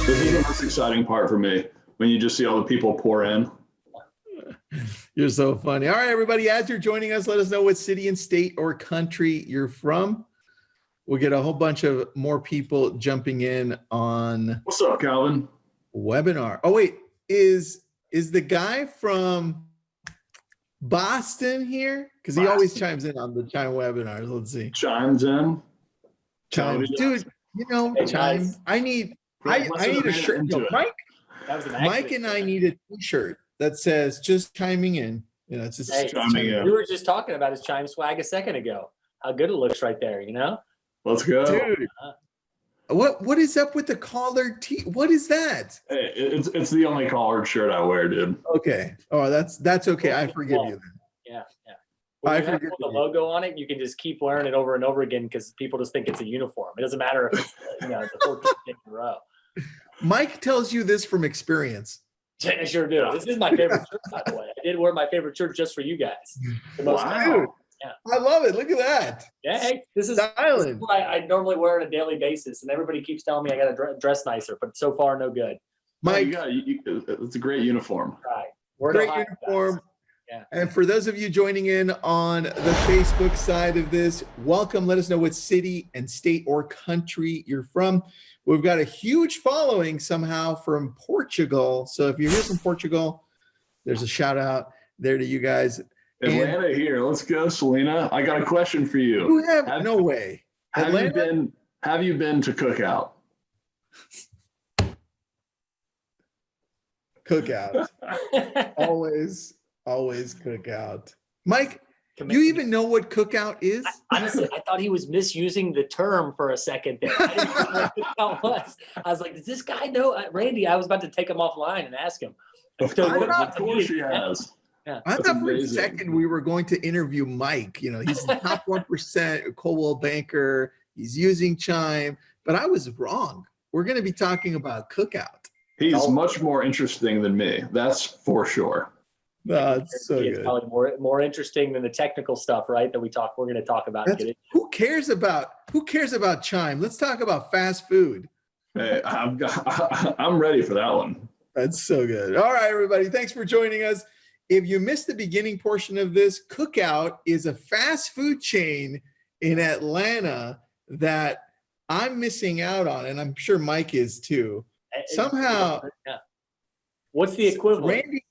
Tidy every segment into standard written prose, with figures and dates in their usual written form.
This is the most exciting part for me, when you just see all the people pour in. You're so funny. All right, everybody, as you're joining us, let us know what city and state or country you're from. We'll get a whole bunch of more people jumping in on What's up, Calvin? webinar. Oh, wait, is the guy from Boston here? Because he always chimes in on the Chime webinars. Let's see. Chimes in. Chime. Dude, you know, Hey, Chime. guys. I need a shirt. No, Mike and I need a t-shirt that says just chiming in. You know, it's just chiming in. We were just talking about his Chime swag a second ago. How good it looks right there, you know? Let's go. Dude. What is up with the collared tee? What is that? Hey, it's the only collared shirt I wear, dude. Okay. Oh, that's okay. I forgive you then. Yeah. When I you have forgive the you. logo on it, you can just keep wearing it over and over again because people just think it's a uniform. It doesn't matter if it's the 14th day in a row. Mike tells you this from experience. I sure do. This is my favorite shirt, by the way. I did wear my favorite shirt just for you guys. Wow. Yeah. I love it. Look at that. Yeah, hey, this is Styling. what I normally wear on a daily basis, and everybody keeps telling me I got to dress nicer, but so far, no good. Mike, it's a great uniform. Right. We're great Ohio, uniform. guys. Yeah. And for those of you joining in on the Facebook side of this, welcome. Let us know what city and state or country you're from. We've got a huge following somehow from Portugal. So if you're here from Portugal, there's a shout out there to you guys. Atlanta here. Let's go, Selena. I got a question for you. You have no way. Have you been to Cookout? Cookout. always Cookout. Mike, you even know what Cookout is? Honestly, I thought he was misusing the term for a second there. I didn't know what Cookout was. I was like, does this guy know? Randy, I was about to take him offline and ask him. Of course he has. Yeah. I thought for a second we were going to interview Mike. You know, he's the top 1% Coldwell Banker. He's using Chime, but I was wrong. We're going to be talking about Cookout. He's much more interesting than me. That's for sure. It's so it's good. probably more interesting than the technical stuff, right? That we're going to talk about. Who cares about Chime? Let's talk about fast food. Hey, I'm ready for that one. That's so good. All right, everybody. Thanks for joining us. If you missed the beginning portion of this, Cookout is a fast food chain in Atlanta that I'm missing out on, and I'm sure Mike is too. Somehow, what's the equivalent?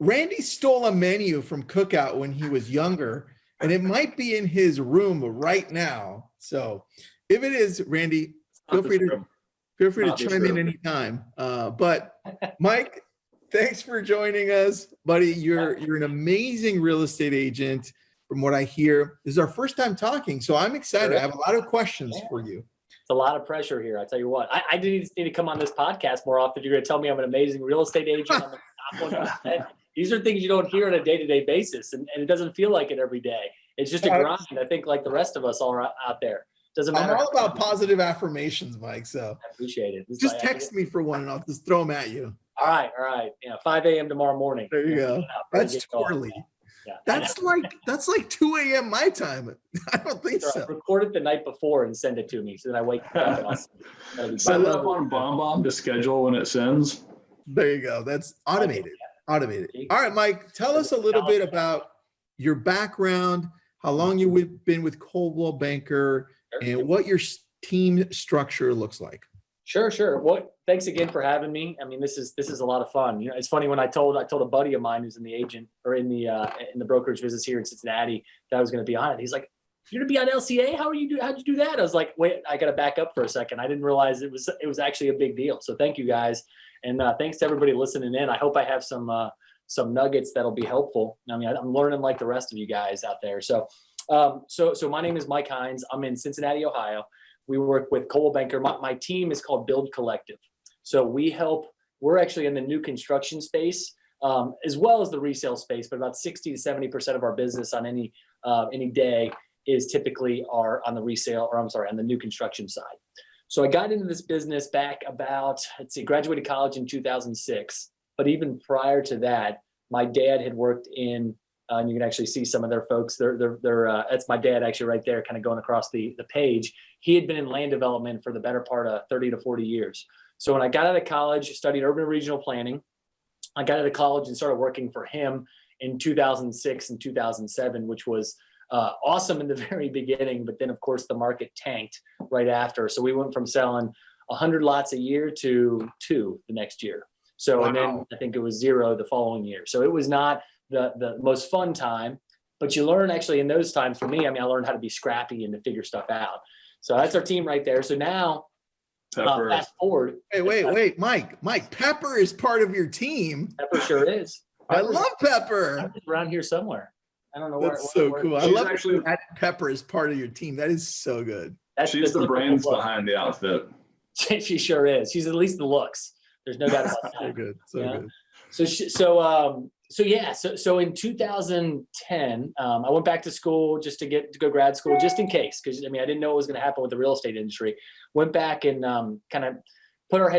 Randy stole a menu from Cookout when he was younger, and it might be in his room right now. So if it is, Randy, feel free to chime in anytime. But Mike, thanks for joining us, buddy. You're an amazing real estate agent from what I hear. This is our first time talking, so I'm excited. I have a lot of questions for you. It's a lot of pressure here. I tell you what, I need to come on this podcast more often. You're going to tell me I'm an amazing real estate agent. I'm the top 1%. These are things you don't hear on a day-to-day basis, and it doesn't feel like it every day. It's just a grind, I think, like the rest of us all out there. Doesn't matter. I'm all about positive affirmations, Mike, so I appreciate it. Just text me for one, and I'll just throw them at you. All right. 5 a.m. tomorrow morning. There you go. That's too early. Yeah, that's like 2 a.m. my time. I don't think so. Record it the night before and send it to me, so then I wake up. Set it up on BombBomb to schedule when it sends. There you go. That's automated. Automated. All right, Mike, tell us a little bit about your background, how long you've been with Coldwell Banker, and what your team structure looks like. Sure. Well, thanks again for having me. I mean, this is a lot of fun. You know, it's funny when I told a buddy of mine who's in the agent or in the brokerage business here in Cincinnati that I was going to be on it. He's like, "You're going to be on LCA? How'd you do that?" I was like, "Wait, I got to back up for a second. I didn't realize it was actually a big deal." So thank you guys, and thanks to everybody listening in. I hope I have some nuggets that'll be helpful. I mean, I'm learning like the rest of you guys out there. So my name is Mike Hines. I'm in Cincinnati, Ohio. We work with Coldwell Banker. My team is called Build Collective. So we're actually in the new construction space, as well as the resale space, but about 60 to 70% of our business on any day is typically on the new construction side. So I got into this business back about, graduated college in 2006. But even prior to that, my dad had worked in and you can actually see some of their folks. They're that's my dad actually right there, kind of going across the page. He had been in land development for the better part of 30 to 40 years. So when I got out of college, studied urban and regional planning. I got out of college and started working for him in 2006 and 2007, which was awesome in the very beginning. But then, of course, the market tanked right after. So we went from selling 100 lots a year to 2 the next year. So, and then I think it was 0 the following year. So it was not the most fun time, but you learn actually in those times. For me, I mean, I learned how to be scrappy and to figure stuff out. So that's our team right there. So now, fast forward. Wait, Mike, Pepper is part of your team. Pepper sure is. I love Pepper. Around here somewhere. I don't know where. That's so cool. I love actually Pepper is part of your team. That is so good. She's the brains behind the outfit. She sure is. She's at least the looks. There's no doubt about that. So good. So good. So in 2010, I went back to school just to go grad school, just in case, because I mean, I didn't know what was going to happen with the real estate industry. Went back and kind of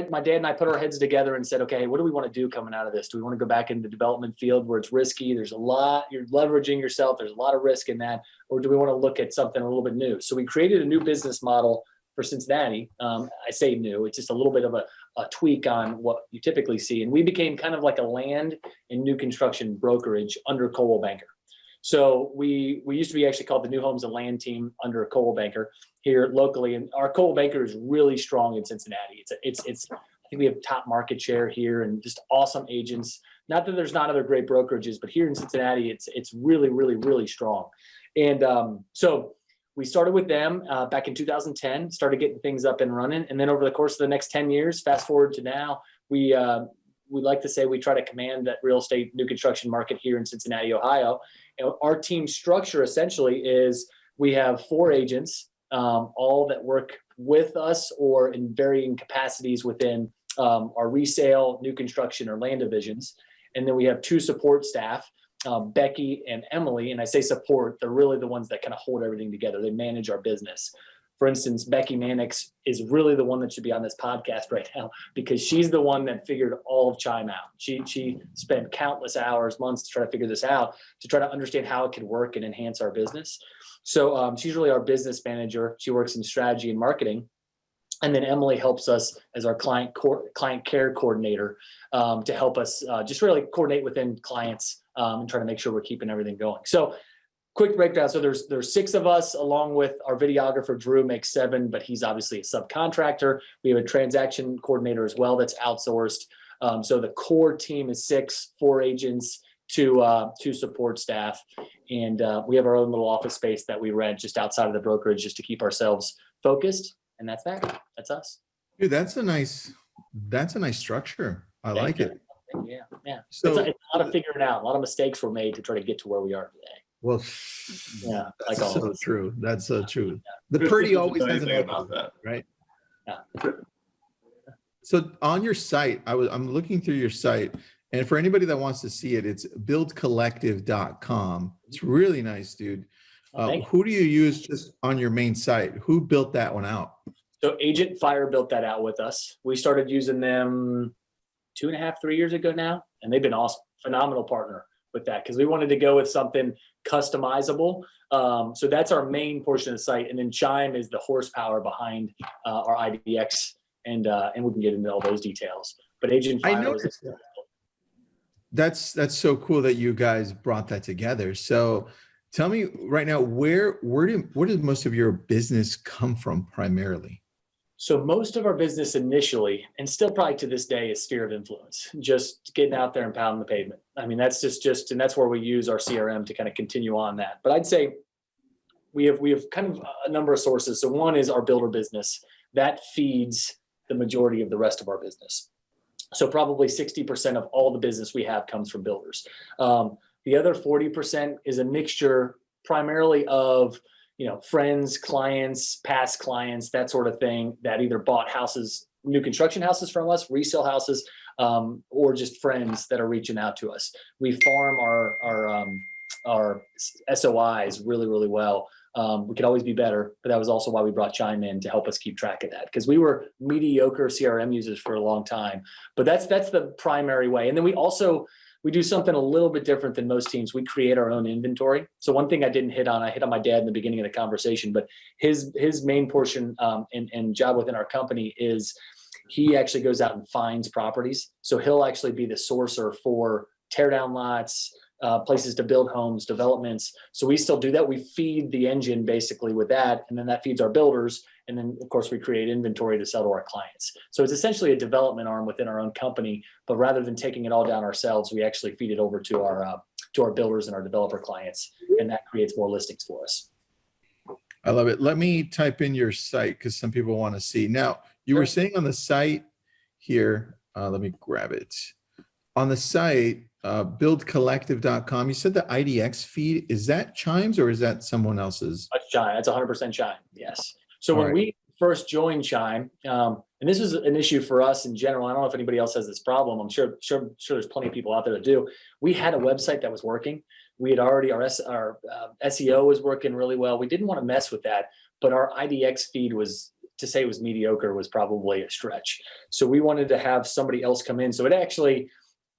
my dad and I put our heads together and said, okay, what do we want to do coming out of this? Do we want to go back into the development field where it's risky? There's a lot, you're leveraging yourself. There's a lot of risk in that. Or do we want to look at something a little bit new? So we created a new business model for Cincinnati. I say new, it's just a little bit of a tweak on what you typically see. And we became kind of like a land and new construction brokerage under Coldwell Banker. So we used to be actually called the New Homes and Land team under Coldwell Banker here locally. And our Coldwell Banker is really strong in Cincinnati. It's I think we have top market share here and just awesome agents. Not that there's not other great brokerages, but here in Cincinnati, it's really, really, really strong. And so we started with them back in 2010, started getting things up and running. And then over the course of the next 10 years, fast forward to now, we like to say we try to command that real estate new construction market here in Cincinnati, Ohio. And our team structure essentially is we have 4 agents, all that work with us or in varying capacities within our resale, new construction, or land divisions. And then we have 2 support staff, Becky and Emily. And I say support, they're really the ones that kind of hold everything together. They manage our business. For instance, Becky Mannix is really the one that should be on this podcast right now because she's the one that figured all of Chime out. She spent countless hours, months to try to figure this out, to try to understand how it could work and enhance our business. So she's really our business manager. She works in strategy and marketing. And then Emily helps us as our client care coordinator to help us just really coordinate within clients and try to make sure we're keeping everything going. So quick breakdown. So there's 6 of us, along with our videographer, Drew, makes 7, but he's obviously a subcontractor. We have a transaction coordinator as well that's outsourced. So the core team is 6, 4 agents, 2 support staff. And we have our own little office space that we rent just outside of the brokerage just to keep ourselves focused. And that's that. That's us. Dude, that's a nice structure. I like it. Yeah. So it's a lot of figuring out. A lot of mistakes were made to try to get to where we are today. Well, yeah, that's like so true. That's so true. The pretty always has an about that, right? Yeah. So on your site, I'm looking through your site, and for anybody that wants to see it, it's buildcollective.com. It's really nice, dude. Who do you use just on your main site? Who built that one out? So Agent Fire built that out with us. We started using them 2.5, 3 years ago now, and they've been awesome, phenomenal partner with that because we wanted to go with something customizable. So that's our main portion of the site, and then Chime is the horsepower behind our IDX, and we can get into all those details. But Agent Fire, I noticed that's so cool that you guys brought that together. So tell me right now, where does most of your business come from primarily? So most of our business initially, and still probably to this day, is sphere of influence, just getting out there and pounding the pavement. I mean, that's just, and that's where we use our CRM to kind of continue on that. But I'd say we have kind of a number of sources. So one is our builder business that feeds the majority of the rest of our business. So probably 60% of all the business we have comes from builders. The other 40% is a mixture primarily of friends, clients, past clients, that sort of thing that either bought houses, new construction houses from us, resale houses, or just friends that are reaching out to us. We farm our SOIs really, really well. We could always be better, but that was also why we brought Chime in to help us keep track of that because we were mediocre CRM users for a long time. But that's the primary way. And then we we do something a little bit different than most teams. We create our own inventory. So one thing I didn't hit on, I hit on my dad in the beginning of the conversation, but his main portion and job within our company is he actually goes out and finds properties. So he'll actually be the sourcer for tear down lots, places to build homes, developments. So we still do that. We feed the engine basically with that, and then that feeds our builders. And then, of course, we create inventory to sell to our clients. So it's essentially a development arm within our own company. But rather than taking it all down ourselves, we actually feed it over to our builders and our developer clients, and that creates more listings for us. I love it. Let me type in your site because some people want to see. Now, you were saying on the site here, let me grab it. On the site, buildcollective.com, you said the IDX feed, is that Chime's or is that someone else's? That's Chime. That's 100% Chime. Yes. So when we first joined Chime, and this was an issue for us in general. I don't know if anybody else has this problem. I'm sure there's plenty of people out there that do. We had a website that was working. We had already, our SEO was working really well. We didn't want to mess with that, but our IDX feed was, to say it was mediocre was probably a stretch. So we wanted to have somebody else come in. So it actually,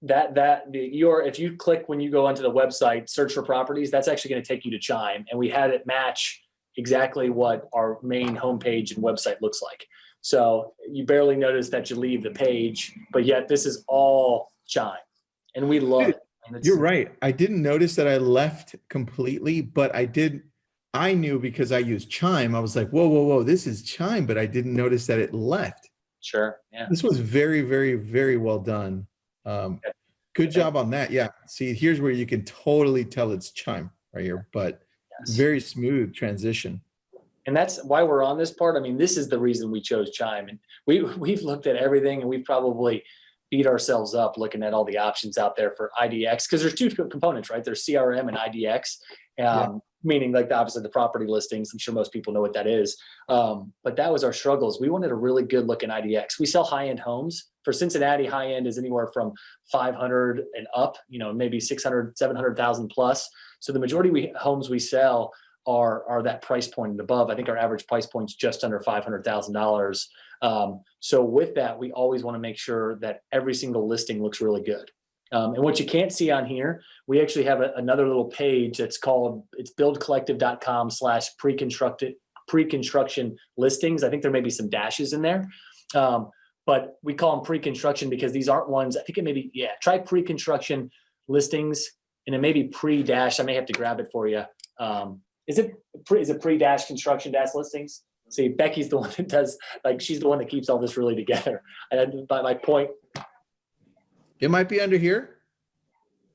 if you click when you go onto the website, search for properties, that's actually going to take you to Chime. And we had it match exactly what our main homepage and website looks like. So you barely notice that you leave the page, but yet this is all Chime, and we love it. You're right. I didn't notice that I left completely, but I knew because I used Chime. I was like, whoa, this is Chime, but I didn't notice that it left. Sure. Yeah. This was very, very, very well done. Good job on that. Yeah. See, here's where you can totally tell it's Chime right here, but very smooth transition. And that's why we're on this part. I mean, this is the reason we chose Chime. And we've looked at everything, and we've probably beat ourselves up looking at all the options out there for IDX, because there's two components, right? There's CRM and IDX, meaning like obviously the property listings. I'm sure most people know what that is. But that was our struggles. We wanted a really good looking IDX. We sell high-end homes. For Cincinnati, high-end is anywhere from 500 and up, maybe 600, 700,000 plus. So the majority homes we sell are that price point and above. I think our average price point is just under $500,000. So with that, we always want to make sure that every single listing looks really good. And what you can't see on here, we actually have another little page that's it's buildcollective.com/pre-construction listings. I think there may be some dashes in there. But we call them pre-construction because these aren't ones, I think it may be, try pre-construction listings, and it may be pre-dash. I may have to grab it for you. Is it pre-dash construction dash listings? See, Becky's the one that does, she's the one that keeps all this really together. By my point. It might be under here.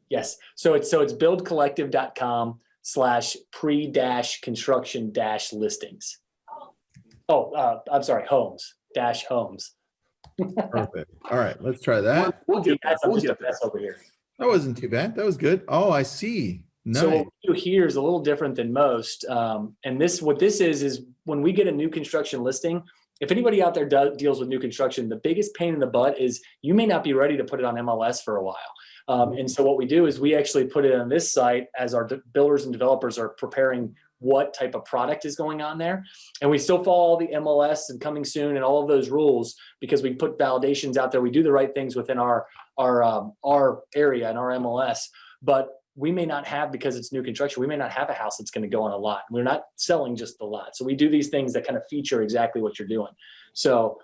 Yes. So it's buildcollective.com/pre-construction-listings. Oh, I'm sorry, homes. Perfect. All right, let's try that. We'll get that. I'm just a mess over here. That wasn't too bad. That was good. Oh, I see. Nice. So what we do here is a little different than most. And what this is when we get a new construction listing, if anybody out there deals with new construction, the biggest pain in the butt is you may not be ready to put it on MLS for a while. And so what we do is we actually put it on this site as our builders and developers are preparing what type of product is going on there. And we still follow the MLS and coming soon and all of those rules because we put validations out there. We do the right things within our area and our MLS, but we may not have, because it's new construction, we may not have a house that's going to go on a lot. We're not selling just the lot. So we do these things that kind of feature exactly what you're doing. So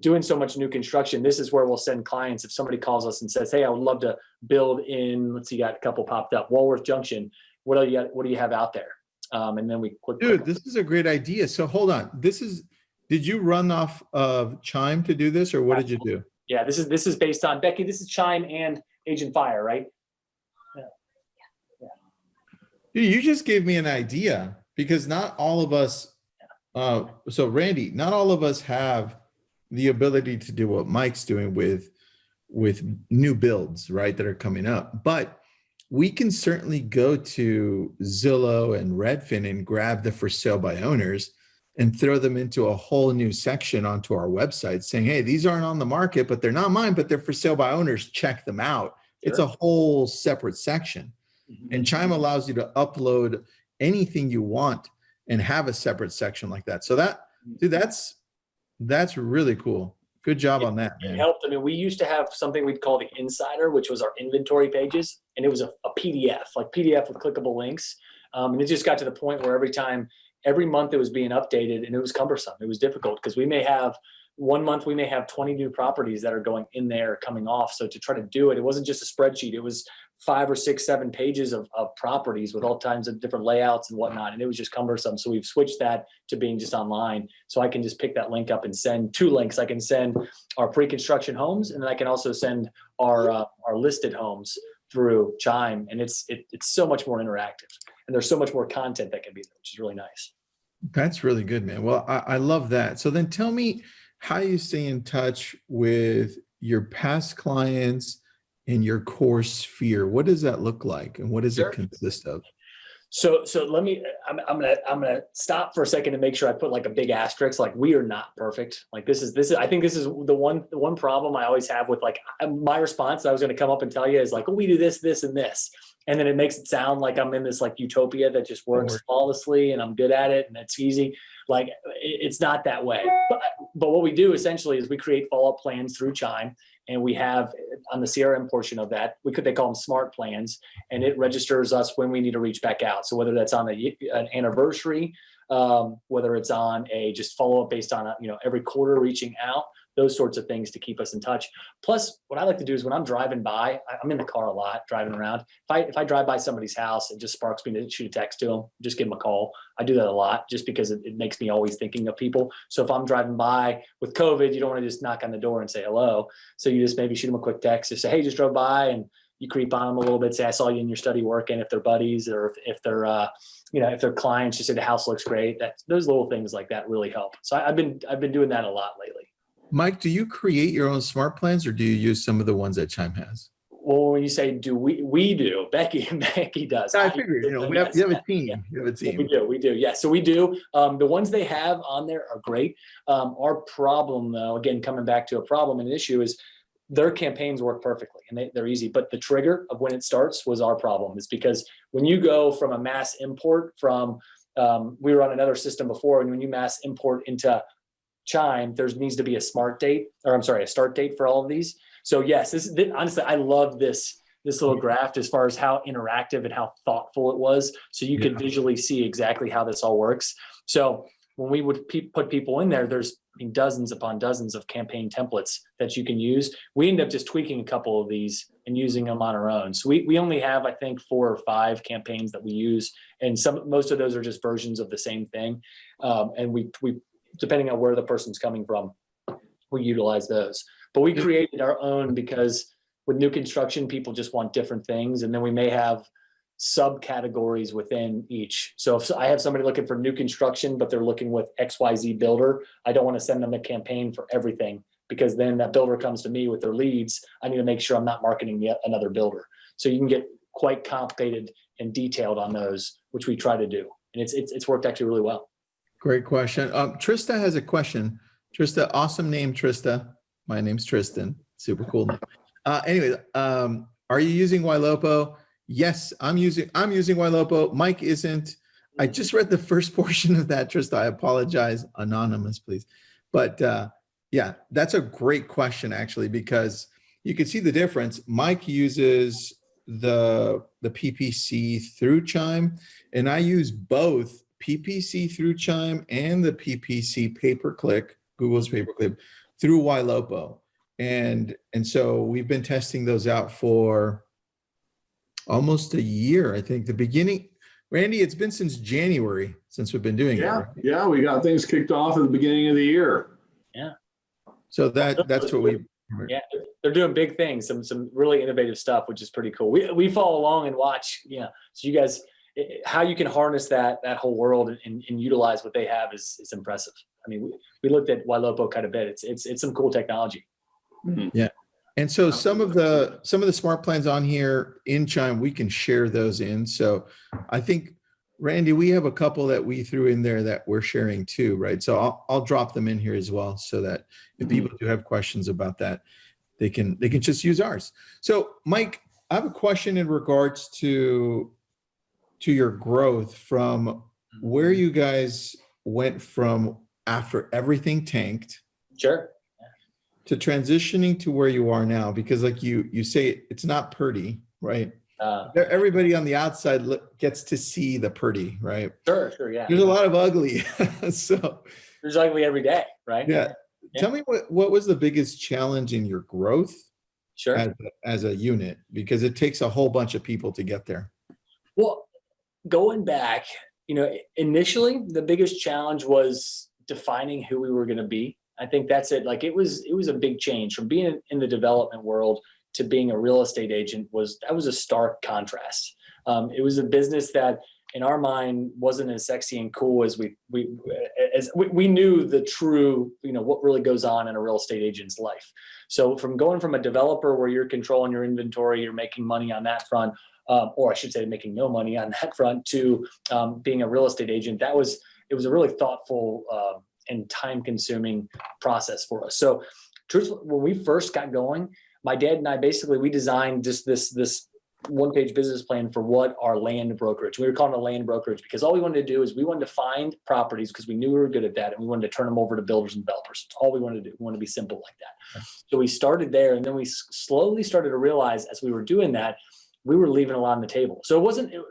doing so much new construction, this is where we'll send clients. If somebody calls us and says, hey, I would love to build in, let's see, got a couple popped up, Walworth Junction. What do you have out there? And then we click. Dude, this is a great idea. So hold on. Did you run off of Chime to do this, or what did you do? Yeah, this is based on, Becky, this is Chime and Agent Fire, right? Dude, you just gave me an idea, because not all of us, so Randy, not all of us have the ability to do what Mike's doing with new builds, right, that are coming up. But we can certainly go to Zillow and Redfin and grab the for sale by owners and throw them into a whole new section onto our website saying, hey, these aren't on the market, but they're not mine, but they're for sale by owners. Check them out. Sure. It's a whole separate section. And Chime allows you to upload anything you want and have a separate section like that. So that's really cool. Good job on that, It man. helped. I mean, we used to have something we'd call the Insider, which was our inventory pages, and it was a PDF, like PDF with clickable links. And it just got to the point where every month it was being updated, and it was cumbersome. It was difficult because we may have 20 new properties that are going in there, coming off. So to try to do it, it wasn't just a spreadsheet. It was 5 or 6, 7 pages of properties with all kinds of different layouts and whatnot. And it was just cumbersome. So we've switched that to being just online. So I can just pick that link up and send 2 links. I can send our pre-construction homes, and then I can also send our listed homes through Chime. And it's so much more interactive, and there's so much more content that can be there, which is really nice. That's really good, man. Well, I love that. So then tell me how you stay in touch with your past clients in your core sphere. What does that look like, and what does it consist of? So let me, I'm gonna stop for a second and make sure I put like a big asterisk. Like, we are not perfect. Like this is, I think this is the one problem I always have with like my response that I was going to come up and tell you is like, oh, we do this, this, and this. And then it makes it sound like I'm in this like utopia that just works flawlessly and I'm good at it and it's easy. Like it's not that way. But what we do essentially is we create follow-up plans through Chime, and we have on the CRM portion of that, they call them smart plans, and it registers us when we need to reach back out. So whether that's on an anniversary, whether it's on a just follow-up based on every quarter reaching out, those sorts of things to keep us in touch. Plus, what I like to do is when I'm driving by, I'm in the car a lot, driving around. If I drive by somebody's house, it just sparks me to shoot a text to them, just give them a call. I do that a lot just because it makes me always thinking of people. So if I'm driving by with COVID, you don't want to just knock on the door and say hello. So you just maybe shoot them a quick text, just say, hey, just drove by, and you creep on them a little bit, say, I saw you in your study working, if they're buddies or if they're, if they're clients, just say the house looks great. Those little things like that really help. So I've been doing that a lot lately. Mike, do you create your own smart plans, or do you use some of the ones that Chime has? Well, when you say do we do, Becky does. I figured, you have a team. Yeah. You have a team. We do. Yeah. So we do. The ones they have on there are great. Our problem, though, again, coming back to a problem and an issue, is their campaigns work perfectly and they're easy. But the trigger of when it starts was our problem, is because when you go from a mass import from, we were on another system before, and when you mass import into Chime, there needs to be a start date for all of these. So yes, honestly, I love this little graph as far as how interactive and how thoughtful it was. So you can visually see exactly how this all works. So when we would put people in there, there's dozens upon dozens of campaign templates that you can use. We end up just tweaking a couple of these and using them on our own. So we only have, I think, 4 or 5 campaigns that we use, and most of those are just versions of the same thing. And we depending on where the person's coming from, we utilize those. But we created our own because with new construction, people just want different things. And then we may have subcategories within each. So if I have somebody looking for new construction, but they're looking with XYZ builder, I don't want to send them a campaign for everything, because then that builder comes to me with their leads. I need to make sure I'm not marketing yet another builder. So you can get quite complicated and detailed on those, which we try to do. And it's worked actually really well. Great question. Trista has a question. Trista, awesome name, Trista. My name's Tristan. Super cool name. Anyway, are you using Ylopo? Yes, I'm using Ylopo. Mike isn't. I just read the first portion of that, Trista. I apologize. Anonymous, please. But yeah, that's a great question, actually, because you can see the difference. Mike uses the PPC through Chime, and I use both PPC through Chime and the PPC pay-per-click, Google's pay-per-click, through Ylopo. And so we've been testing those out for almost a year. I think the beginning, Randy, it's been since January since we've been doing it. Right? Yeah, we got things kicked off at the beginning of the year. Yeah. So that's what we. Yeah, they're doing big things, some really innovative stuff, which is pretty cool. We follow along and watch. Yeah, so you guys, how you can harness that whole world and utilize what they have is impressive. I mean, we looked at Ylopo quite a bit. It's some cool technology. Mm-hmm. Yeah. And so some of the smart plans on here in Chime, we can share those in. So I think, Randy, we have a couple that we threw in there that we're sharing too, right? So I'll drop them in here as well, so that if people do have questions about that, they can just use ours. So Mike, I have a question in regards to your growth from where you guys went from after everything tanked. Sure. to transitioning to where you are now? Because like you say, it's not pretty, right? Everybody on the outside gets to see the pretty, right? Sure, yeah. There's a lot of ugly. So there's ugly every day, right? Yeah. Tell me what was the biggest challenge in your growth Sure. as a unit, because it takes a whole bunch of people to get there. Well, going back, initially the biggest challenge was defining who we were going to be. I think that's it. Like it was a big change from being in the development world to being a real estate agent. That was a stark contrast. It was a business that in our mind wasn't as sexy and cool as we knew the true, what really goes on in a real estate agent's life. So from going from a developer where you're controlling your inventory, you're making money on that front, or I should say making no money on that front, to being a real estate agent, it was a really thoughtful and time-consuming process for us. So truthfully, when we first got going, my dad and I we designed just this one-page business plan for what our land brokerage. We were calling it a land brokerage because all we wanted to do is we wanted to find properties because we knew we were good at that, and we wanted to turn them over to builders and developers. That's all we wanted to do. We wanted to be simple like that. So we started there, and then we slowly started to realize as we were doing that, we were leaving a lot on the table. So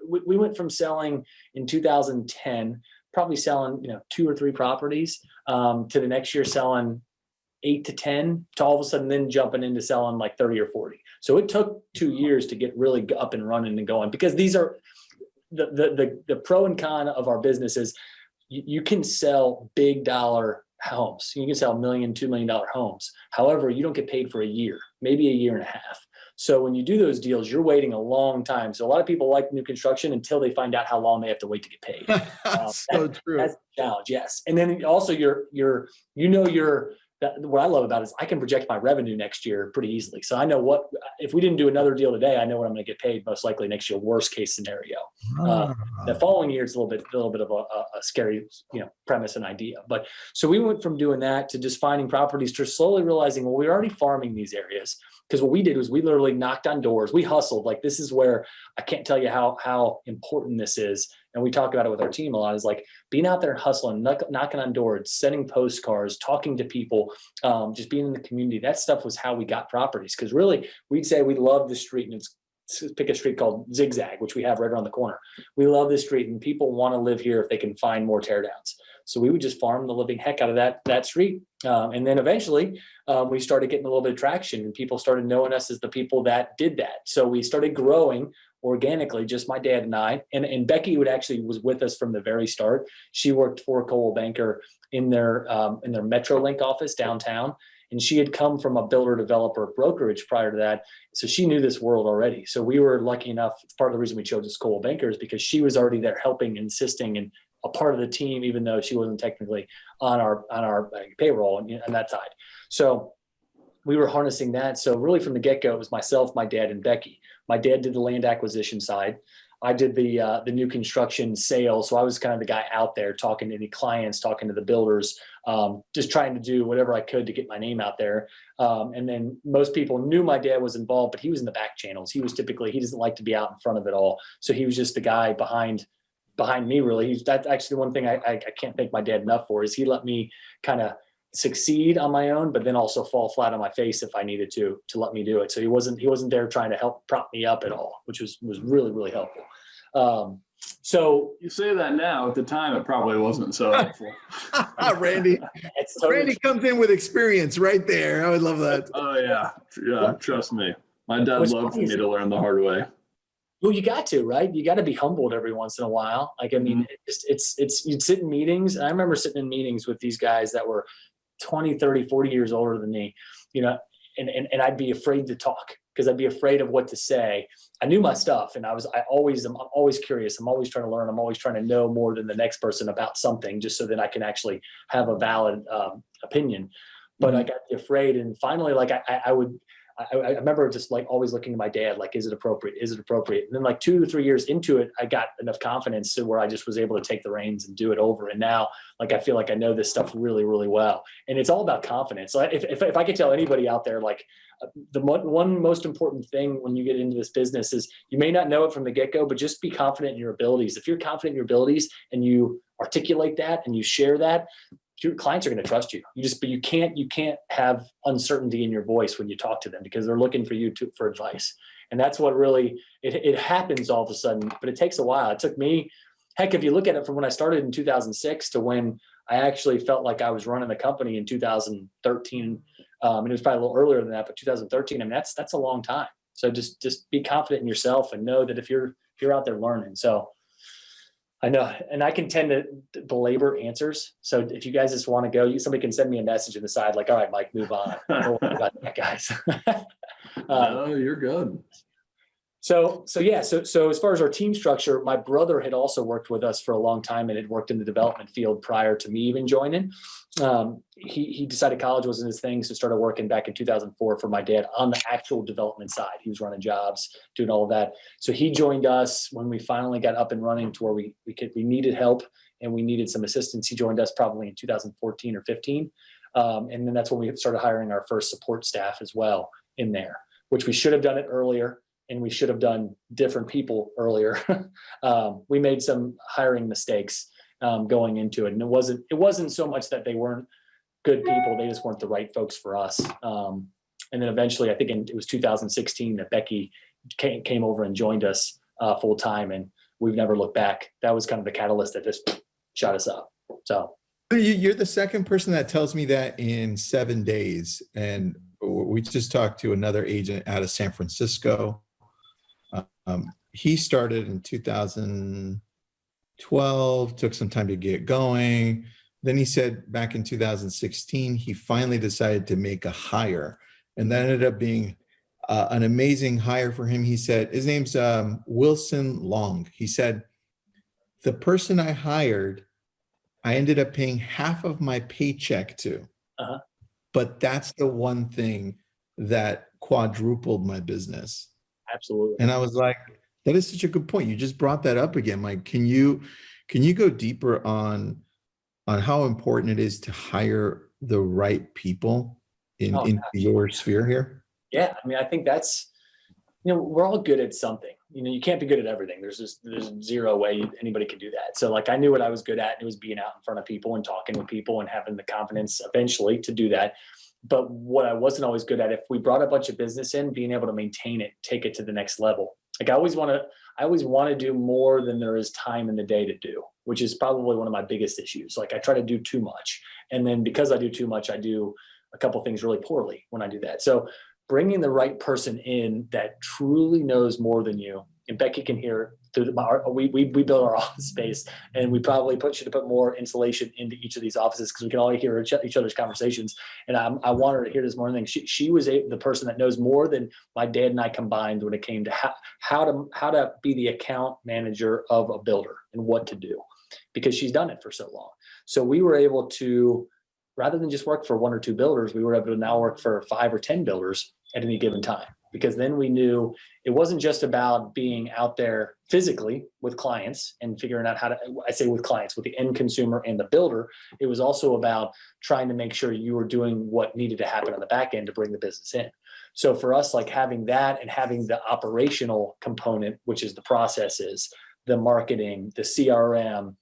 we went from selling in 2010, probably selling 2 or 3 properties, to the next year selling 8 to 10, to all of a sudden then jumping into selling like 30 or 40. So it took 2 years to get really up and running and going, because these are the pro and con of our business is you can sell big dollar homes. You can sell $1 million, $2 million homes. However, you don't get paid for a year, maybe a year and a half. So when you do those deals, you're waiting a long time. So a lot of people like new construction until they find out how long they have to wait to get paid. So true. That's a challenge, yes. And then also what I love about it is I can project my revenue next year pretty easily. So I know if we didn't do another deal today, I know what I'm going to get paid most likely next year, worst case scenario. The following year, it's a little bit of a scary, premise and idea. But so we went from doing that to just finding properties to slowly realizing, well, we're already farming these areas. Because what we did was we literally knocked on doors. We hustled. Like, this is where I can't tell you how important this is. And we talk about it with our team a lot, is like being out there hustling, knocking on doors, sending postcards, talking to people, just being in the community. That stuff was how we got properties. Because really, we'd say we love the street, and pick a street called Zigzag, which we have right around the corner. We love this street, and people want to live here if they can find more teardowns. So we would just farm the living heck out of that street. And then eventually we started getting a little bit of traction, and people started knowing us as the people that did that. So we started growing organically, just my dad and I. And Becky was with us from the very start. She worked for Coldwell Banker in their MetroLink office downtown. And she had come from a builder developer brokerage prior to that. So she knew this world already. So we were lucky enough. Part of the reason we chose this Coldwell Banker is because she was already there helping, assisting, and a part of the team, even though she wasn't technically on our payroll and that side. So we were harnessing that. So really from the get-go, it was myself, my dad, and Becky. My dad did the land acquisition side. I did the new construction sales. So I was kind of the guy out there talking to any clients, talking to the builders, just trying to do whatever I could to get my name out there. And then most people knew my dad was involved, but he was in the back channels. He doesn't like to be out in front of it all. So he was just the guy behind me, really. That's actually the one thing I can't thank my dad enough for, is he let me kind of succeed on my own, but then also fall flat on my face if I needed to let me do it. So he wasn't there trying to help prop me up at all, which was really, really helpful. So you say that now. At the time, it probably wasn't so helpful. Randy, Randy comes in with experience right there. I would love that. Oh yeah. Trust me, my dad loved me to learn the hard way. Well, you got to, right? You got to be humbled every once in a while. Like, I mean, it's you'd sit in meetings, and I remember sitting in meetings with these guys that were 20, 30, 40 years older than me, and I'd be afraid to talk because I'd be afraid of what to say. I knew my stuff, and I'm always curious. I'm always trying to learn. I'm always trying to know more than the next person about something, just so that I can actually have a valid opinion. But I got afraid, and finally, like I remember just like always looking to my dad, like, is it appropriate? Is it appropriate? And then like 2 to 3 years into it, I got enough confidence to where I just was able to take the reins and do it over. And now, like, I feel like I know this stuff really, really well. And it's all about confidence. So if I could tell anybody out there, like, the one most important thing when you get into this business is you may not know it from the get-go, but just be confident in your abilities. If you're confident in your abilities and you articulate that and you share that, your clients are going to trust you. But you can't have uncertainty in your voice when you talk to them, because they're looking for you for advice. And that's what really, it happens all of a sudden, but it takes a while. It took me, heck, if you look at it from when I started in 2006 to when I actually felt like I was running the company in 2013, and it was probably a little earlier than that, but 2013, I mean, that's a long time. So just be confident in yourself and know that if you're out there learning. So I know, and I can tend to belabor answers. So if you guys just want to go, somebody can send me a message on the side, like, all right, Mike, move on. Don't worry about that, guys. No, you're good. So as far as our team structure, my brother had also worked with us for a long time and had worked in the development field prior to me even joining. He decided college wasn't his thing, so started working back in 2004 for my dad on the actual development side. He was running jobs, doing all of that. So he joined us when we finally got up and running to where we needed help and we needed some assistance. He joined us probably in 2014 or 15. And then that's when we started hiring our first support staff as well in there, which we should have done it earlier. And we should have done different people earlier. We made some hiring mistakes going into it. And it wasn't so much that they weren't good people. They just weren't the right folks for us. And then eventually, I think it was 2016 that Becky came over and joined us full time. And we've never looked back. That was kind of the catalyst that just shot us up. So you're the second person that tells me that in 7 days. And we just talked to another agent out of San Francisco. He started in 2012, took some time to get going. Then he said back in 2016, he finally decided to make a hire. And that ended up being an amazing hire for him. He said, his name's Wilson Long. He said, the person I hired, I ended up paying half of my paycheck to. Uh-huh. But that's the one thing that quadrupled my business. Absolutely. And I was like, that is such a good point. You just brought that up again, Mike. Can you go deeper on how important it is to hire the right people in your sphere here? Yeah. I mean, I think that's, we're all good at something. You can't be good at everything. There's zero way anybody can do that. So like, I knew what I was good at, and it was being out in front of people and talking with people and having the confidence eventually to do that. But what I wasn't always good at, if we brought a bunch of business in, being able to maintain it, take it to the next level. Like I always want to do more than there is time in the day to do, which is probably one of my biggest issues. Like I try to do too much. And then because I do too much, I do a couple things really poorly when I do that. So bringing the right person in that truly knows more than you, and Becky can hear through we build our office space, and we probably should have put more insulation into each of these offices because we can all hear each other's conversations. And I want her to hear this more than she was the person that knows more than my dad and I combined when it came to how to be the account manager of a builder and what to do, because she's done it for so long. So we were able to, rather than just work for 1 or 2 builders, we were able to now work for 5 or 10 builders at any given time. Because then we knew it wasn't just about being out there physically with clients and figuring out with clients, with the end consumer and the builder. It was also about trying to make sure you were doing what needed to happen on the back end to bring the business in. So for us, like having that and having the operational component, which is the processes, the marketing, the CRM,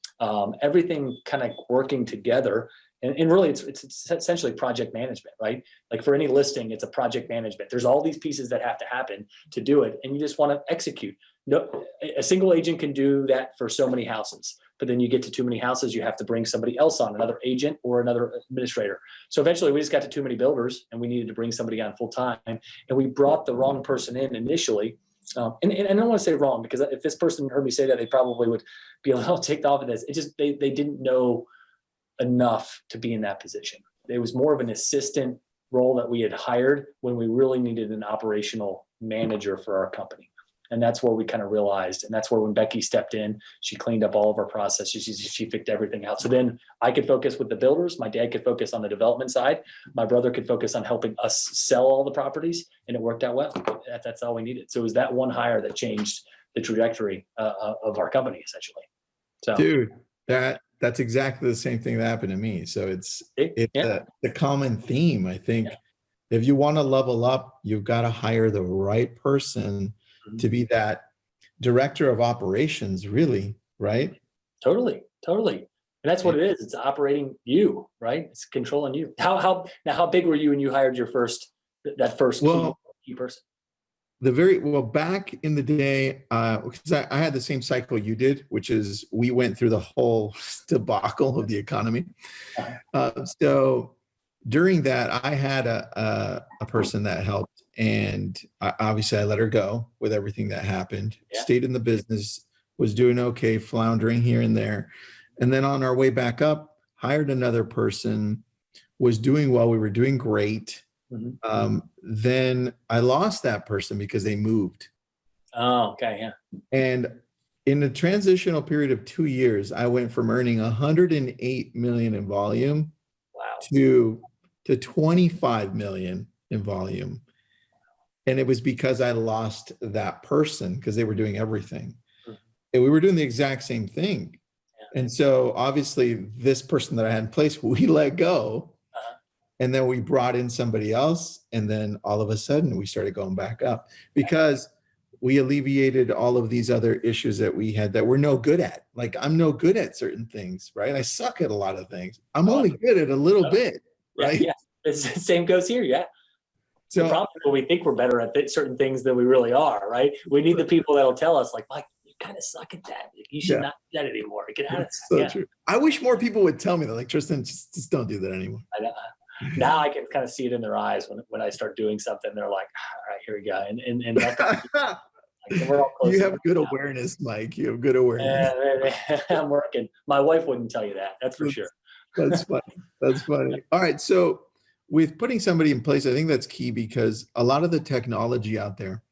everything kind of working together. And really, it's essentially project management, right? Like for any listing, it's a project management. There's all these pieces that have to happen to do it, and you just want to execute. No, a single agent can do that for so many houses, but then you get to too many houses, you have to bring somebody else on, another agent or another administrator. So eventually, we just got to too many builders, and we needed to bring somebody on full time, and we brought the wrong person in initially. And I don't want to say wrong, because if this person heard me say that, they probably would be a little ticked off at this. It just they didn't know enough to be in that position. It was more of an assistant role that we had hired when we really needed an operational manager for our company. And that's where we kind of realized, and that's where when Becky stepped in, she cleaned up all of our processes. She figured everything out. So then I could focus with the builders. My dad could focus on the development side. My brother could focus on helping us sell all the properties, and it worked out well. That's all we needed. So it was that one hire that changed the trajectory of our company, essentially. So, dude, that's exactly the same thing that happened to me. So it's the common theme. I think if you want to level up, you've got to hire the right person to be that director of operations, really, right? Totally. And that's what it is. It's operating you, right? It's controlling you. How big were you when you hired your first key person? Back in the day, because I had the same cycle you did, which is we went through the whole debacle of the economy. So during that, I had a person that helped, and obviously I let her go with everything that happened. Yeah. Stayed in the business, was doing okay, floundering here and there. And then on our way back up, hired another person, was doing well. We were doing great. Mm-hmm. Then I lost that person because they moved. Oh, okay. Yeah. And in the transitional period of 2 years, I went from earning 108 million in volume to 25 million in volume. And it was because I lost that person because they were doing everything. Mm-hmm. And we were doing the exact same thing. Yeah. And so obviously this person that I had in place, we let go. And then we brought in somebody else. And then all of a sudden we started going back up because we alleviated all of these other issues that we had that we're no good at. Like I'm no good at certain things, right? I suck at a lot of things. I'm only good at a little bit, right? Yeah. It's the same goes here. Yeah. So the problem is we think we're better at certain things than we really are, right? We need the people that'll tell us like, Mike, you kind of suck at that. You should not do that anymore. Get out of that. True. I wish more people would tell me that, like, Tristan, just don't do that anymore. I know. Now I can kind of see it in their eyes when I start doing something. They're like, all right, here we go. And that we're all close. You have good awareness, Mike. You have good awareness. I'm working. My wife wouldn't tell you that. That's for sure. That's funny. That's funny. All right. So with putting somebody in place, I think that's key because a lot of the technology out there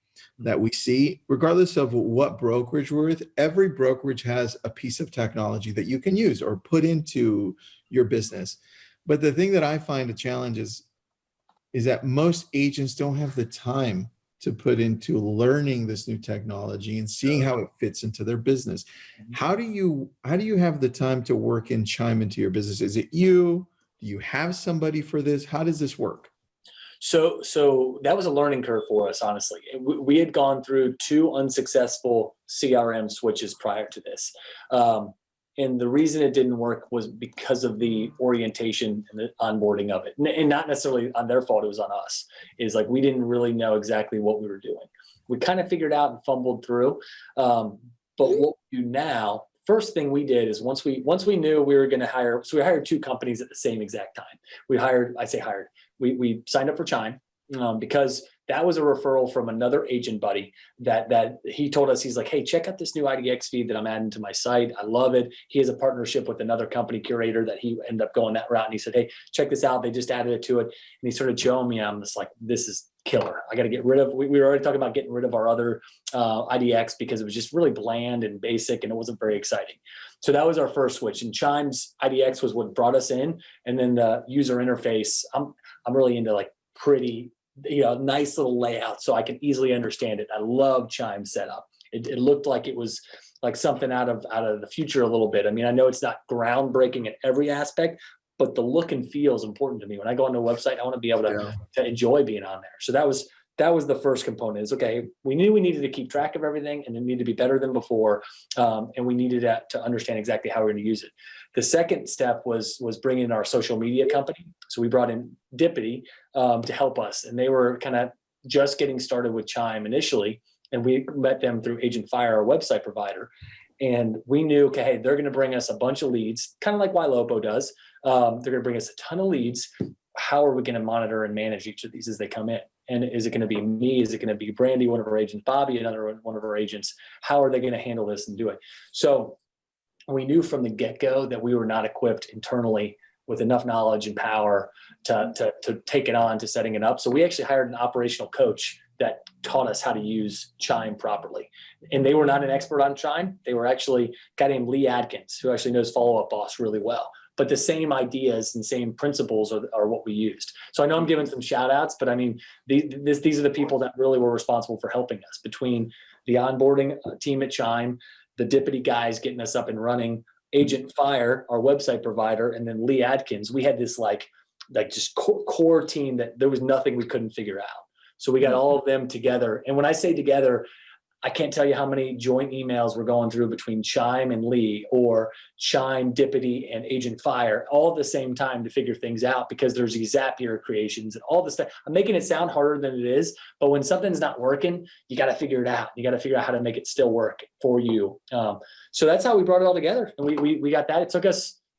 that we see, regardless of what brokerage we're with, every brokerage has a piece of technology that you can use or put into your business. But the thing that I find a challenge is that most agents don't have the time to put into learning this new technology and seeing how it fits into their business. How do you have the time to work in Chime into your business? Is it you? Do you have somebody for this? How does this work? So that was a learning curve for us, honestly. We had gone through 2 unsuccessful CRM switches prior to this. And the reason it didn't work was because of the orientation and the onboarding of it. And not necessarily on their fault, it was on us. Is like we didn't really know exactly what we were doing. We kind of figured out and fumbled through. But what we do now, first thing we did is once we knew we were going to hire, so we hired 2 companies at the same exact time. We signed up for Chime because that was a referral from another agent buddy that he told us. He's like, hey, check out this new IDX feed that I'm adding to my site. I love it. He has a partnership with another company curator that he ended up going that route. And he said, hey, check this out. They just added it to it. And he started showing me. I'm just like, this is killer. I got to get rid of, we were already talking about getting rid of our other IDX because it was just really bland and basic and it wasn't very exciting. So that was our first switch. And Chime's IDX was what brought us in. And then the user interface, I'm really into like pretty, nice little layout so I can easily understand it. I love Chime setup. It looked like it was like something out of the future a little bit. I mean, I know it's not groundbreaking in every aspect, but the look and feel is important to me. When I go on a website, I want to be able to enjoy being on there. So that was the first component is, okay, we knew we needed to keep track of everything and it needed to be better than before. And we needed to understand exactly how we're going to use it. The second step was bringing in our social media company. So we brought in Dippity to help us. And they were kind of just getting started with Chime initially. And we met them through Agent Fire, our website provider. And we knew, okay, hey, they're going to bring us a bunch of leads, kind of like YLopo does. They're going to bring us a ton of leads. How are we going to monitor and manage each of these as they come in? And is it going to be me? Is it going to be Brandy, one of our agents, Bobby, another one of our agents? How are they going to handle this and do it? So we knew from the get-go that we were not equipped internally with enough knowledge and power to take it on to setting it up. So we actually hired an operational coach that taught us how to use Chime properly. And they were not an expert on Chime. They were actually a guy named Lee Adkins, who actually knows Follow Up Boss really well. But the same ideas and same principles are what we used. So I know I'm giving some shout outs, but I mean, these are the people that really were responsible for helping us between the onboarding team at Chime, the Dippity guys getting us up and running, Agent Fire, our website provider, and then Lee Adkins. We had this like just core team that there was nothing we couldn't figure out. So we got all of them together. And when I say together, I can't tell you how many joint emails we're going through between Chime and Lee, or Chime, Dippity, and Agent Fire all at the same time to figure things out, because there's these Zapier creations and all this stuff. I'm making it sound harder than it is, but when something's not working, you got to figure it out. You got to figure out how to make it still work for you. So that's how we brought it all together. And we got that.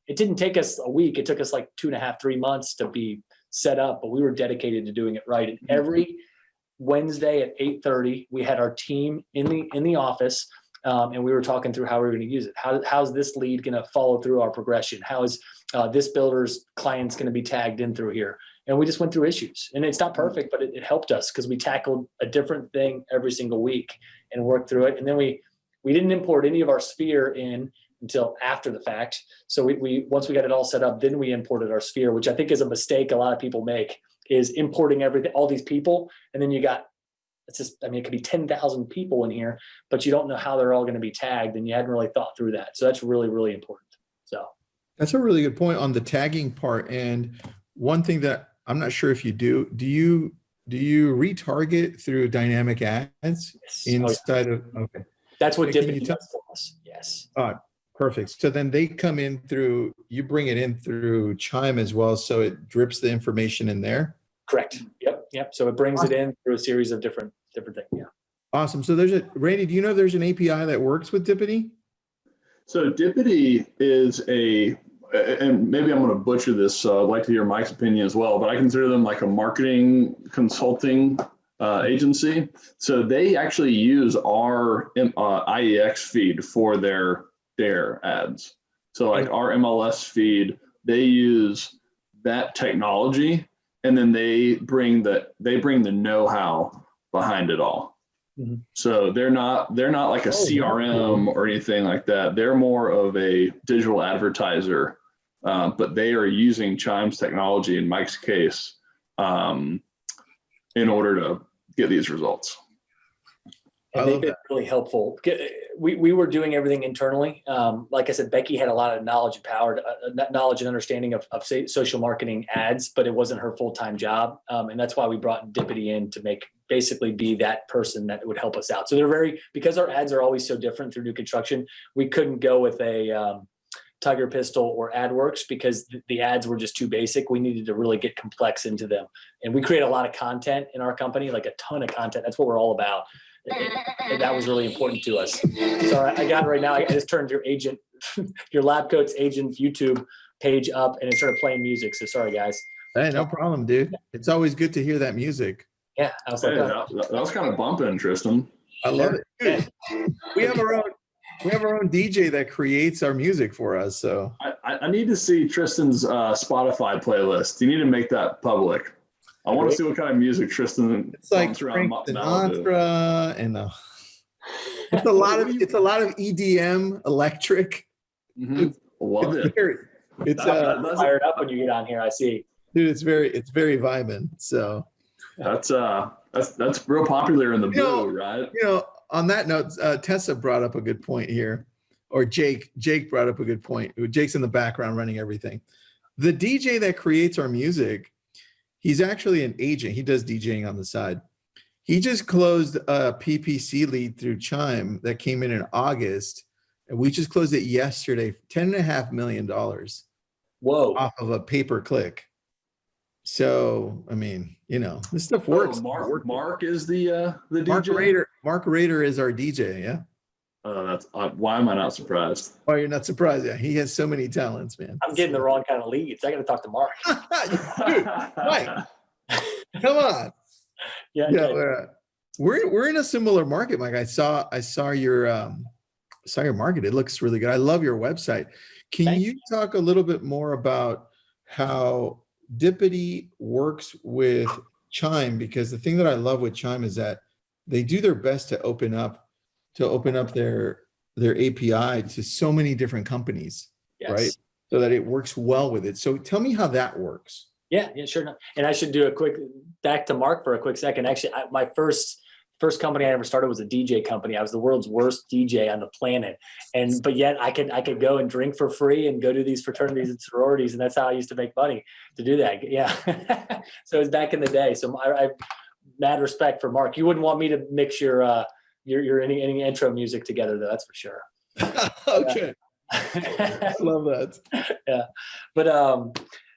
It didn't take us a week. It took us like 2.5, 3 months to be set up, but we were dedicated to doing it right. And every Wednesday at 8:30, we had our team in the office, and we were talking through how we were going to use it. How's this lead going to follow through our progression? How is this builder's clients going to be tagged in through here? And we just went through issues, and it's not perfect, but it helped us because we tackled a different thing every single week and worked through it. And then we didn't import any of our sphere in until after the fact. So we once we got it all set up, then we imported our sphere, which I think is a mistake a lot of people make, is importing everything, all these people. And then it could be 10,000 people in here, but you don't know how they're all going to be tagged, and you hadn't really thought through that. So that's really, really important. So that's a really good point on the tagging part. And one thing that I'm not sure if you do you retarget through dynamic ads inside of, okay. That's what Dippity does for us. Yes. Perfect. So then they come in through, you bring it in through Chime as well. So it drips the information in there. Correct. Yep. So it brings it in through a series of different things. Yeah. Awesome. So Randy, do you know there's an API that works with Dippity? So Dippity is and maybe I'm going to butcher this, so I'd like to hear Mike's opinion as well, but I consider them like a marketing consulting agency. So they actually use our IEX feed for their ads. So like our MLS feed, they use that technology, and then they bring the know-how behind it all. Mm-hmm. So they're not like a CRM or anything like that. They're more of a digital advertiser, but they are using Chime's technology in Mike's case in order to get these results. And they've been really helpful. We were doing everything internally. Like I said, Becky had a lot of knowledge and understanding of social marketing ads, but it wasn't her full-time job. And that's why we brought Dippity in to basically be that person that would help us out. So because our ads are always so different through new construction, we couldn't go with a Tiger Pistol or AdWorks because the ads were just too basic. We needed to really get complex into them. And we create a lot of content in our company, like a ton of content. That's what we're all about. And that was really important to us. So I got it right now. I just turned your LabCoats Agent YouTube page up, and it started playing music. So sorry, guys. Hey, no problem, dude. It's always good to hear that music. Yeah, I was that was kind of bumping, Tristan. I love it. Dude, we have our own DJ that creates our music for us. So I need to see Tristan's Spotify playlist. You need to make that public. I want to see what kind of music Tristan. It's like Frank Sinatra, and it's a lot of EDM, electric. Mm-hmm. Love it. It's fired up when you get on here. I see, dude. It's very vibing. So that's real popular in the blue, right? On that note, Tessa brought up a good point here, or Jake brought up a good point. Jake's in the background running everything. The DJ that creates our music, he's actually an agent. He does DJing on the side. He just closed a PPC lead through Chime that came in August, and we just closed it yesterday, $10.5 million. Whoa! Off of a pay-per-click. So, I mean, this stuff works. Mark is the DJ? Mark Rader is our DJ, yeah. That's why am I not surprised? Oh, you're not surprised? Yeah, he has so many talents, man. I'm getting the wrong kind of leads. I got to talk to Mark. Dude, Mike, come on. Yeah. We're in a similar market, Mike. I saw your market. It looks really good. I love your website. Can you talk a little bit more about how Dippity works with Chime? Because the thing that I love with Chime is that they do their best to open up their API to so many different companies, right? So that it works well with it. So tell me how that works. Yeah, sure. And I should do a quick back to Mark for a quick second. Actually, my first company I ever started was a DJ company. I was the world's worst DJ on the planet, but yet I could go and drink for free and go to these fraternities and sororities, and that's how I used to make money to do that. Yeah, so it was back in the day. So I have mad respect for Mark. You wouldn't want me to mix your your any intro music together though, that's for sure. Okay. I love that. Yeah. But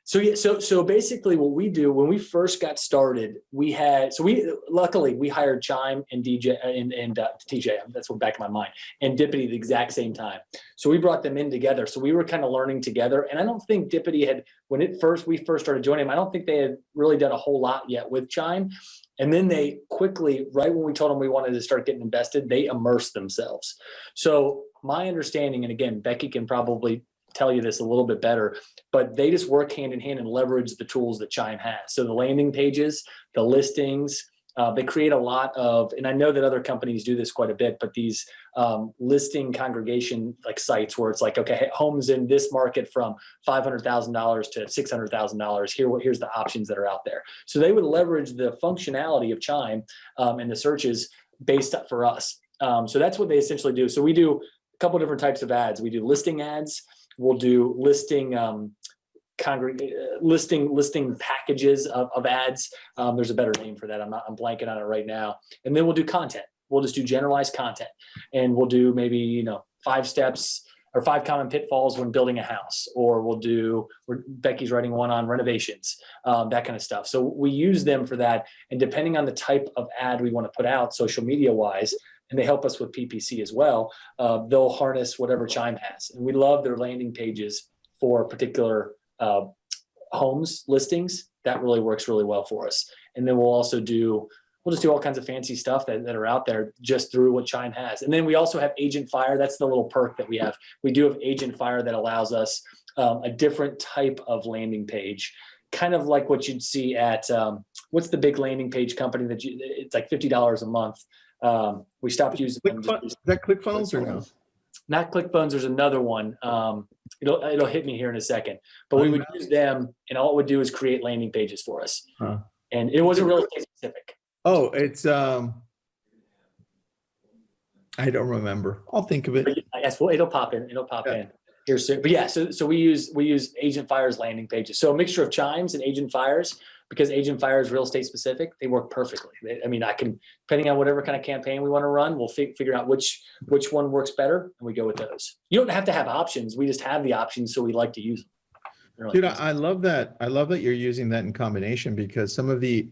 so basically what we do when we first got started, luckily we hired Chime and DJ and TJ, that's what back in my mind, and Dippity the exact same time. So we brought them in together. So we were kind of learning together. And I don't think Dippity had, when we first started joining them, I don't think they had really done a whole lot yet with Chime. And then they quickly, right when we told them we wanted to start getting invested, they immersed themselves. So my understanding, and again, Becky can probably tell you this a little bit better, but they just work hand in hand and leverage the tools that Chime has. So the landing pages, the listings, they create a lot of, and I know that other companies do this quite a bit, but these listing congregation like sites where it's like, okay, homes in this market from $500,000 to $600,000. Here's the options that are out there. So they would leverage the functionality of Chime and the searches based up for us. So that's what they essentially do. So we do a couple different types of ads. We do listing ads. We'll do listing packages of ads. There's a better name for that. I'm blanking on it right now. And then we'll do content. We'll just do generalized content, and we'll do maybe 5 steps or 5 common pitfalls when building a house, or Becky's writing one on renovations, that kind of stuff. So we use them for that. And depending on the type of ad we want to put out, social media wise, and they help us with PPC as well, they'll harness whatever Chime has. And we love their landing pages for particular homes listings. That really works really well for us. And then we'll just do all kinds of fancy stuff that are out there just through what Chime has. And then we also have Agent Fire. That's the little perk that we have. We do have Agent Fire that allows us a different type of landing page, kind of like what you'd see at, what's the big landing page company it's like $50 a month. We stopped using them. Is that ClickFunnels or no? Not ClickFunnels. There's another one. It'll hit me here in a second. But we would use them, and all it would do is create landing pages for us. Huh. And it wasn't real estate specific. Oh, it's I don't remember. I'll think of it. Yes, well, it'll pop in. In here soon. But yeah, so we use Agent Fire's landing pages. So a mixture of Chimes and Agent Fire's, because Agent Fire is real estate specific, they work perfectly. I can, depending on whatever kind of campaign we want to run, we'll figure out which one works better, and we go with those. You don't have to have options. We just have the options, so we like to use them. Dude, I love that. I love that you're using that in combination, because some of the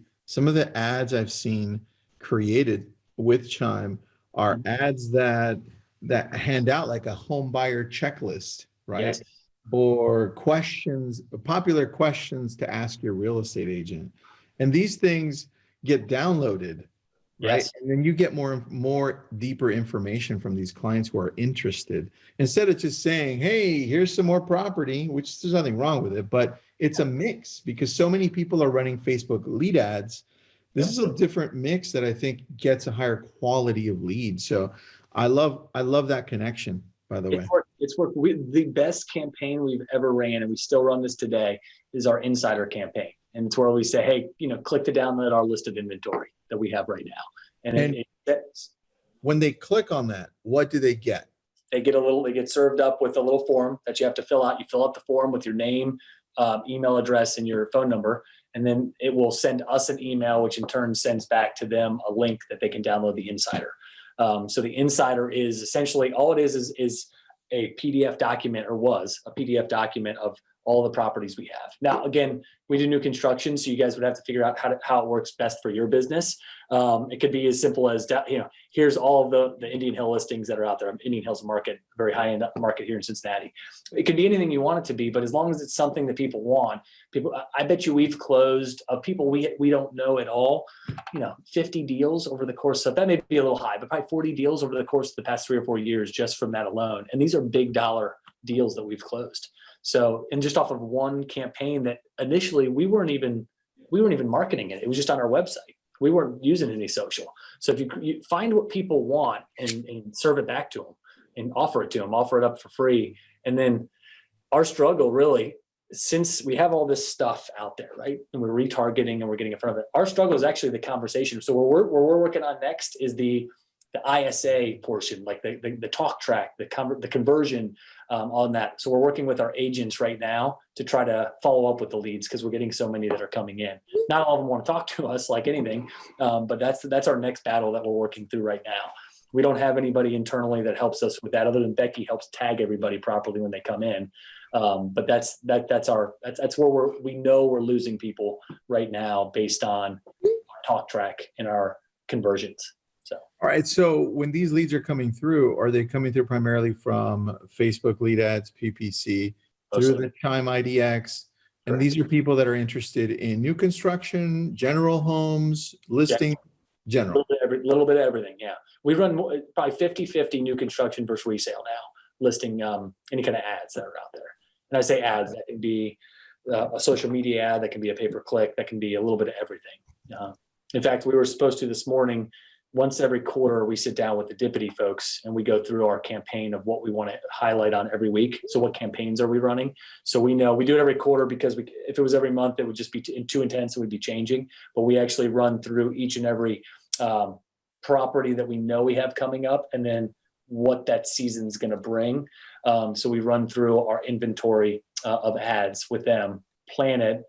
ads I've seen created with Chime are ads that hand out like a home buyer checklist, right? Yes. Or popular questions to ask your real estate agent. And these things get downloaded, right? Yes. And then you get more deeper information from these clients who are interested. Instead of just saying, hey, here's some more property, which there's nothing wrong with it, but it's a mix, because so many people are running Facebook lead ads. This is a different mix that I think gets a higher quality of leads. So I love that connection, by the way. It's worked. The best campaign we've ever ran, and we still run this today, is our insider campaign. And it's where we say, hey, click to download our list of inventory that we have right now. And when they click on that, what do they get? They get served up with a little form that you have to fill out. You fill out the form with your name, email address, and your phone number. And then it will send us an email, which in turn sends back to them a link that they can download the insider. So the insider is essentially, all it is a PDF document, or was a PDF document of all the properties we have. Now, again, we do new construction, so you guys would have to figure out how it works best for your business. It could be as simple as, here's all of the Indian Hill listings that are out there. Indian Hill's a market, very high-end market here in Cincinnati. It could be anything you want it to be, but as long as it's something that people want, I bet you we've closed of people we don't know at all, 50 deals over the course of, that may be a little high, but probably 40 deals over the course of the past 3 or 4 years, just from that alone. And these are big dollar deals that we've closed. So, and just off of one campaign that initially we weren't even marketing it. It was just on our website. We weren't using any social. So if you find what people want and serve it back to them and offer it to them, offer it up for free. And then our struggle really, since we have all this stuff out there, right? And we're retargeting and we're getting in front of it. Our struggle is actually the conversation. So what we're working on next is the ISA portion, like the talk track, the conversion on that. So we're working with our agents right now to try to follow up with the leads, because we're getting so many that are coming in. Not all of them want to talk to us like anything, but that's our next battle that we're working through right now. We don't have anybody internally that helps us with that, other than Becky helps tag everybody properly when they come in. But that's where we know we're losing people right now based on our talk track and our conversions. So, all right. So when these leads are coming through, are they coming through primarily from Facebook lead ads, PPC, through the Chime IDX? And these are people that are interested in new construction, general homes, listing, general. Little bit of everything. Yeah. We run probably 50-50 new construction versus resale now, listing any kind of ads that are out there. And I say ads, that can be a social media ad, that can be a pay-per-click, that can be a little bit of everything. In fact, we were supposed to this morning, once every quarter, we sit down with the Deputy folks and we go through our campaign of what we want to highlight on every week. So what campaigns are we running? So we know we do it every quarter because if it was every month, it would just be too intense. It would be changing. But we actually run through each and every property that we know we have coming up, and then what that season's going to bring. So we run through our inventory of ads with them, plan it,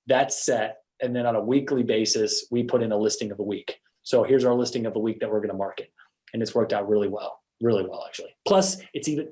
that's set. And then on a weekly basis, we put in a listing of the week. So here's our listing of the week that we're going to market. And it's worked out really well, actually. Plus, it's even,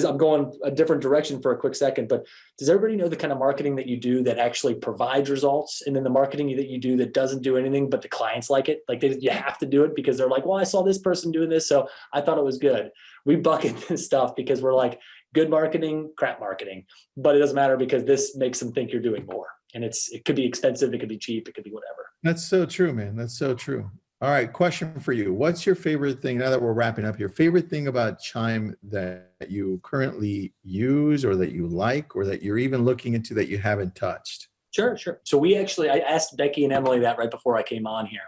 I'm going a different direction for a quick second, but does everybody know the kind of marketing that you do that actually provides results? And then the marketing that you do that doesn't do anything, but the clients like it? Like you have to do it because they're like, well, I saw this person doing this, so I thought it was good. We bucket this stuff because we're like, good marketing, crap marketing. But it doesn't matter because this makes them think you're doing more. And it could be expensive, it could be cheap, it could be whatever. That's so true, man. That's so true. All right, question for you. What's your favorite thing, now that we're wrapping up here, favorite thing about Chime that you currently use or that you like or that you're even looking into that you haven't touched? Sure. So I asked Becky and Emily that right before I came on here.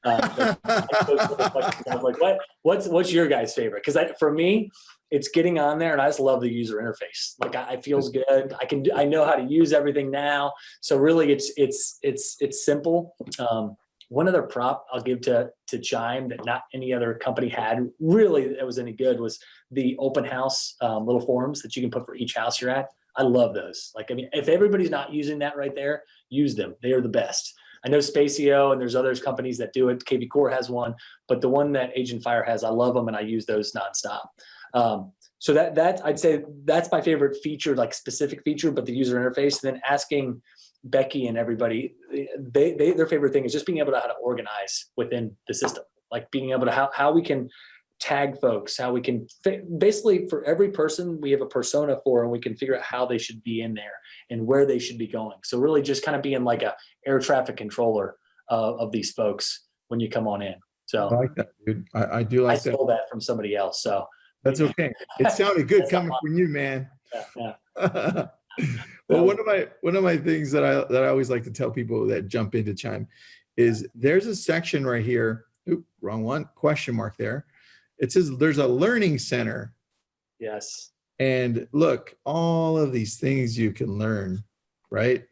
I was like, what's your guys' favorite? Because for me, it's getting on there and I just love the user interface. Like it feels good. I know how to use everything now. So really it's simple. One other prop I'll give to Chime that not any other company had really that was any good was the open house little forms that you can put for each house you're at. I love those. Like, I mean, if everybody's not using that right there, use them. They are the best. I know Spacio and there's other companies that do it. KV Core has one, but the one that Agent Fire has, I love them and I use those nonstop. So that I'd say that's my favorite feature, like specific feature, but the user interface. And then asking Becky and everybody, their favorite thing is just being able to how to organize within the system, like being able to how we can tag folks, how we can basically for every person we have a persona for, and we can figure out how they should be in there and where they should be going. So really just kind of being like a air traffic controller of these folks when you come on in. So I like that, dude. I do like that. I stole that from somebody else. So that's okay. It sounded good coming from you, man. Yeah. Well, one of my things that I always like to tell people that jump into Chime is there's a section right here. Oop, wrong one. Question mark there. It says there's a learning center. Yes. And look, all of these things you can learn, right?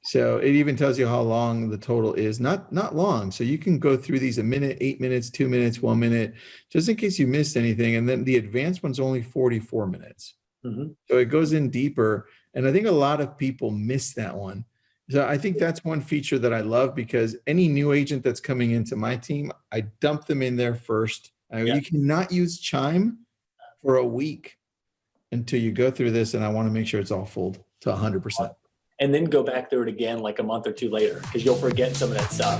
So it even tells you how long the total is. Not long. So you can go through these a minute, 8 minutes, 2 minutes, 1 minute, just in case you missed anything. And then the advanced one's only 44 minutes. Mm-hmm. So it goes in deeper. And I think a lot of people miss that one. So I think that's one feature that I love because any new agent that's coming into my team, I dump them in there first. You cannot use Chime for a week until you go through this. And I want to make sure it's all full to 100%. And then go back through it again like a month or two later because you'll forget some of that stuff.